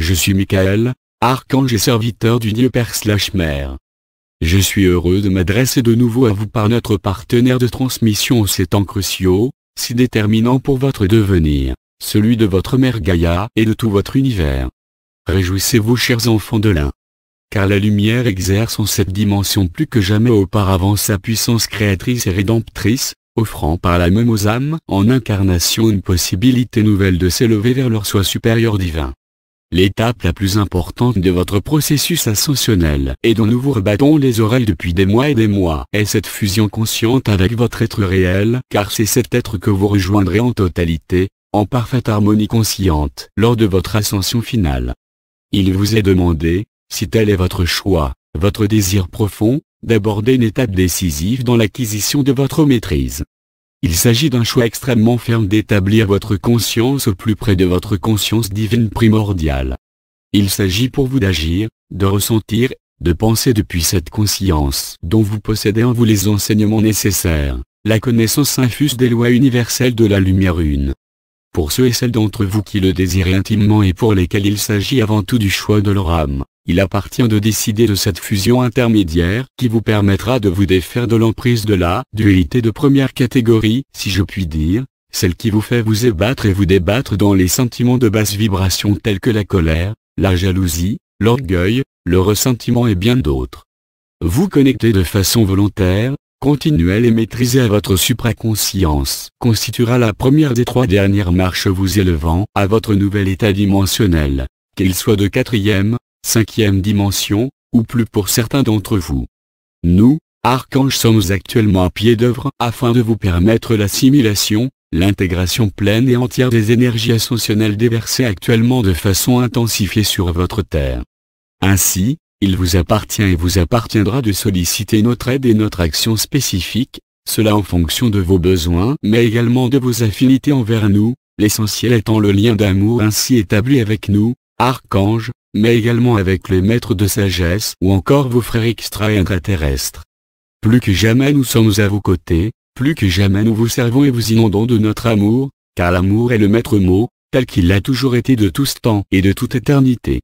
Je suis Michael, archange et serviteur du Dieu Père/Mère. Je suis heureux de m'adresser de nouveau à vous par notre partenaire de transmission aux 7 ans cruciaux, si déterminants pour votre devenir, celui de votre mère Gaïa et de tout votre univers. Réjouissez-vous chers enfants de l'un. Car la lumière exerce en cette dimension plus que jamais auparavant sa puissance créatrice et rédemptrice, offrant par là même aux âmes en incarnation une possibilité nouvelle de s'élever vers leur soi supérieur divin. L'étape la plus importante de votre processus ascensionnel et dont nous vous rebattons les oreilles depuis des mois et des mois est cette fusion consciente avec votre être réel, car c'est cet être que vous rejoindrez en totalité, en parfaite harmonie consciente lors de votre ascension finale. Il vous est demandé, si tel est votre choix, votre désir profond, d'aborder une étape décisive dans l'acquisition de votre maîtrise. Il s'agit d'un choix extrêmement ferme d'établir votre conscience au plus près de votre conscience divine primordiale. Il s'agit pour vous d'agir, de ressentir, de penser depuis cette conscience dont vous possédez en vous les enseignements nécessaires, la connaissance infuse des lois universelles de la lumière une. Pour ceux et celles d'entre vous qui le désirent intimement et pour lesquels il s'agit avant tout du choix de leur âme, il appartient de décider de cette fusion intermédiaire qui vous permettra de vous défaire de l'emprise de la dualité de première catégorie, si je puis dire, celle qui vous fait vous ébattre et vous débattre dans les sentiments de basse vibration tels que la colère, la jalousie, l'orgueil, le ressentiment et bien d'autres. Vous connecter de façon volontaire, continuelle et maîtrisée à votre supraconscience constituera la première des 3 dernières marches vous élevant à votre nouvel état dimensionnel, qu'il soit de 4e, 5e dimension, ou plus pour certains d'entre vous. Nous, archanges, sommes actuellement à pied d'œuvre afin de vous permettre l'assimilation, l'intégration pleine et entière des énergies ascensionnelles déversées actuellement de façon intensifiée sur votre terre. Ainsi, il vous appartient et vous appartiendra de solliciter notre aide et notre action spécifique, cela en fonction de vos besoins mais également de vos affinités envers nous, l'essentiel étant le lien d'amour ainsi établi avec nous, archanges, mais également avec les maîtres de sagesse ou encore vos frères extra et intraterrestres. Plus que jamais nous sommes à vos côtés, plus que jamais nous vous servons et vous inondons de notre amour, car l'amour est le maître mot, tel qu'il l'a toujours été de tout ce temps et de toute éternité.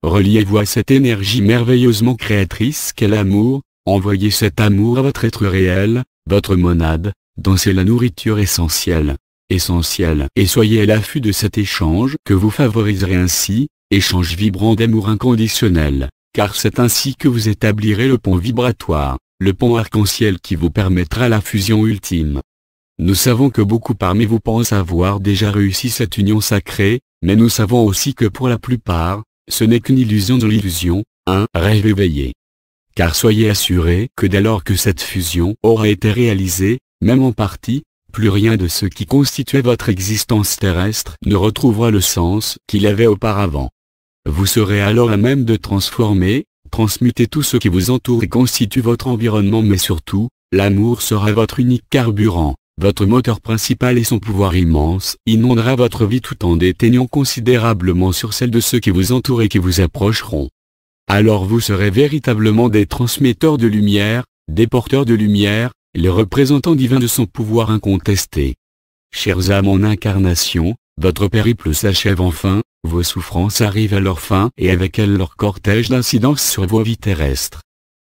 Reliez-vous à cette énergie merveilleusement créatrice qu'est l'amour, envoyez cet amour à votre être réel, votre monade, dont c'est la nourriture essentielle, et soyez à l'affût de cet échange que vous favoriserez ainsi, échange vibrant d'amour inconditionnel, car c'est ainsi que vous établirez le pont vibratoire, le pont arc-en-ciel qui vous permettra la fusion ultime. Nous savons que beaucoup parmi vous pensent avoir déjà réussi cette union sacrée, mais nous savons aussi que pour la plupart, ce n'est qu'une illusion de l'illusion, un rêve éveillé. Car soyez assurés que dès lors que cette fusion aura été réalisée, même en partie, plus rien de ce qui constituait votre existence terrestre ne retrouvera le sens qu'il avait auparavant. Vous serez alors à même de transformer, transmuter tout ce qui vous entoure et constitue votre environnement mais surtout, l'amour sera votre unique carburant, votre moteur principal et son pouvoir immense inondera votre vie tout en déteignant considérablement sur celle de ceux qui vous entourent et qui vous approcheront. Alors vous serez véritablement des transmetteurs de lumière, des porteurs de lumière, les représentants divins de son pouvoir incontesté. Chers âmes en incarnation, votre périple s'achève enfin, vos souffrances arrivent à leur fin et avec elles leur cortège d'incidences sur vos vies terrestres.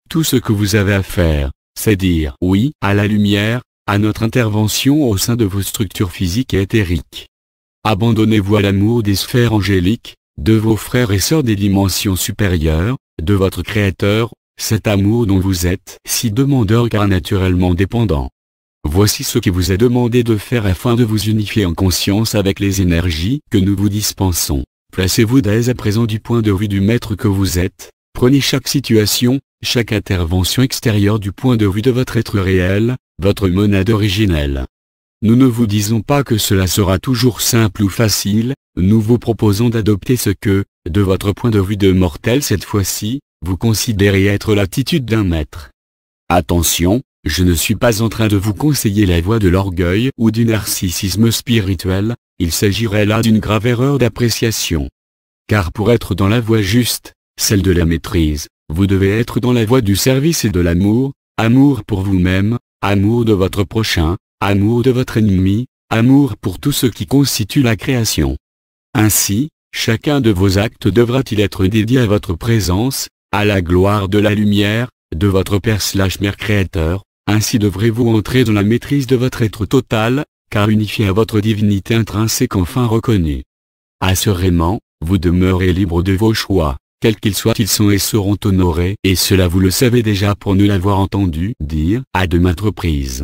Tout ce que vous avez à faire, c'est dire oui à la lumière, à notre intervention au sein de vos structures physiques et éthériques. Abandonnez-vous à l'amour des sphères angéliques, de vos frères et sœurs des dimensions supérieures, de votre Créateur, cet amour dont vous êtes si demandeur car naturellement dépendant. Voici ce qui vous est demandé de faire afin de vous unifier en conscience avec les énergies que nous vous dispensons. Placez-vous dès à présent du point de vue du maître que vous êtes, prenez chaque situation, chaque intervention extérieure du point de vue de votre être réel, votre monade originelle. Nous ne vous disons pas que cela sera toujours simple ou facile, nous vous proposons d'adopter ce que, de votre point de vue de mortel cette fois-ci, vous considérez être l'attitude d'un maître. Attention, je ne suis pas en train de vous conseiller la voie de l'orgueil ou du narcissisme spirituel, il s'agirait là d'une grave erreur d'appréciation. Car pour être dans la voie juste, celle de la maîtrise, vous devez être dans la voie du service et de l'amour, amour pour vous-même, amour de votre prochain, amour de votre ennemi, amour pour tout ce qui constitue la création. Ainsi, chacun de vos actes devra-t-il être dédié à votre présence, à la gloire de la lumière, de votre Père/Mère Créateur. Ainsi devrez-vous entrer dans la maîtrise de votre être total, car unifié à votre divinité intrinsèque enfin reconnue. Assurément, vous demeurez libre de vos choix, quels qu'ils soient, ils sont et seront honorés, et cela vous le savez déjà pour ne l'avoir entendu dire à de maintes reprises.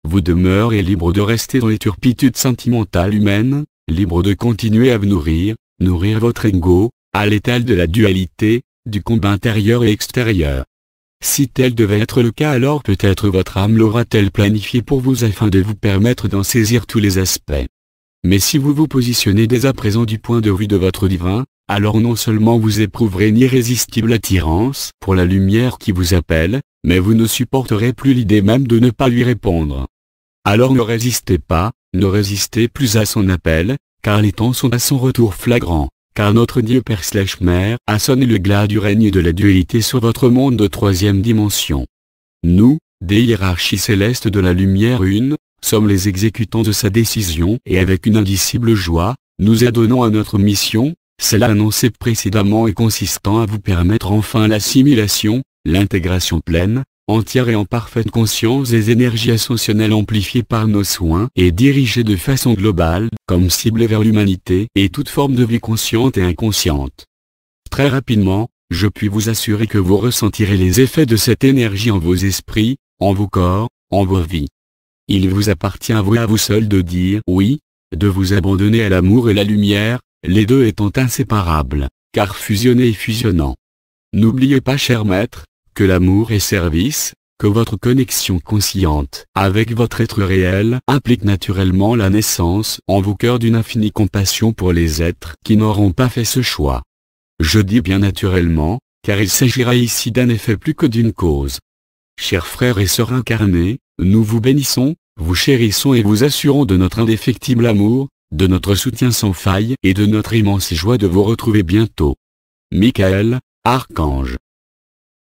Vous demeurez libre de rester dans les turpitudes sentimentales humaines, libre de continuer à vous nourrir votre ego, à l'étal de la dualité, du combat intérieur et extérieur. Si tel devait être le cas, alors peut-être votre âme l'aura-t-elle planifié pour vous afin de vous permettre d'en saisir tous les aspects. Mais si vous vous positionnez dès à présent du point de vue de votre divin, alors non seulement vous éprouverez une irrésistible attirance pour la lumière qui vous appelle, mais vous ne supporterez plus l'idée même de ne pas lui répondre. Alors ne résistez pas, ne résistez plus à son appel, car les temps sont à son retour flagrant. Car notre Dieu Père/Mère a sonné le glas du règne de la dualité sur votre monde de troisième dimension. Nous, des hiérarchies célestes de la lumière une, sommes les exécutants de sa décision et avec une indicible joie, nous adonnons à notre mission, celle annoncée précédemment et consistant à vous permettre enfin l'assimilation, l'intégration pleine, entière et en parfaite conscience des énergies ascensionnelles amplifiées par nos soins et dirigées de façon globale, comme ciblées vers l'humanité et toute forme de vie consciente et inconsciente. Très rapidement, je puis vous assurer que vous ressentirez les effets de cette énergie en vos esprits, en vos corps, en vos vies. Il vous appartient à vous seul de dire oui, de vous abandonner à l'amour et la lumière, les deux étant inséparables, car fusionnés et fusionnants. N'oubliez pas, cher maître, que l'amour et service, que votre connexion consciente avec votre être réel implique naturellement la naissance en vos cœurs d'une infinie compassion pour les êtres qui n'auront pas fait ce choix. Je dis bien naturellement, car il s'agira ici d'un effet plus que d'une cause. Chers frères et sœurs incarnés, nous vous bénissons, vous chérissons et vous assurons de notre indéfectible amour, de notre soutien sans faille et de notre immense joie de vous retrouver bientôt. Michael, Archange.